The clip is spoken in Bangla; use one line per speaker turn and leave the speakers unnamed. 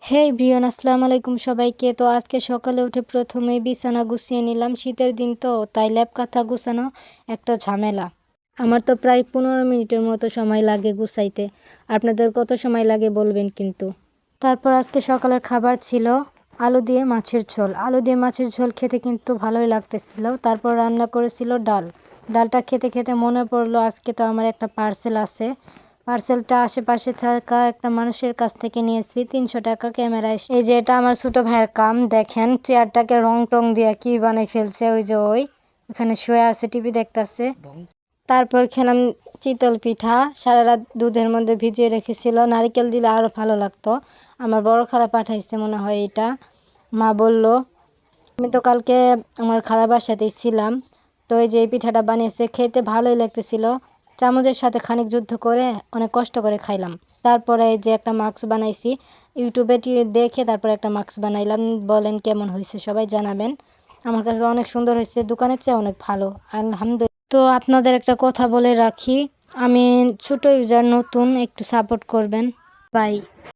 হেই ব্রিয়ন, আসসালামু আলাইকুম সবাইকে। তো আজকে সকালে উঠে প্রথমেই বিছানা গুছিয়ে নিলাম। শীতের দিন তো তাই ল্যাপ কাঁথা গুছানো একটা ঝামেলা। আমার তো প্রায় 15 মিনিটের মতো সময় লাগে গুছাইতে। আপনাদের কত সময় লাগে বলবেন কিন্তু। তারপর আজকে সকালের খাবার ছিল আলু দিয়ে মাছের ঝোল। আলু দিয়ে মাছের ঝোল খেতে কিন্তু ভালোই লাগতেছিল। তারপর রান্না করেছিল ডাল। ডালটা খেতে খেতে মনে পড়লো আজকে তো আমার একটা পার্সেল আছে। পার্সেলটা আশেপাশে থাকা একটা মানুষের কাছ থেকে নিয়েছি 300 টাকা ক্যামেরায়। এই যে এটা আমার ছোট ভাইয়ের কাম, দেখেন চেয়ারটাকে রং টং দিয়ে কি বানাই ফেলছে। ওই যে ওখানে শুয়ে আছে, টিভি দেখতেছে। তারপর খেলাম চিতল পিঠা, সারা রাত দুধের মধ্যে ভিজিয়ে রেখেছিল। নারকেল দিলে আরও ভালো লাগতো। আমার বড় খালা পাঠাইছে মনে হয় এটা, মা বলল। আমি তো কালকে আমার খালা বাসাতেই ছিলাম। তো এই যে এই পিঠাটা বানিয়েছে, খেতে ভালোই লাগতেছিল। চামচের সাথে খানিক যুদ্ধ করে অনেক কষ্ট করে খাইলাম। তারপরে এই যে একটা মাস্ক বানাইছি, ইউটিউবে দেখে তারপরে একটা মাস্ক বানাইলাম। বলেন কেমন হয়েছে, সবাই জানাবেন। আমার কাছে অনেক সুন্দর হয়েছে, দোকানের চেয়ে অনেক ভালো, আলহামদুলিল্লাহ। তো আপনাদের একটা কথা বলে রাখি, আমি ছোট ইউজার, নতুন, একটু সাপোর্ট করবেন। বাই।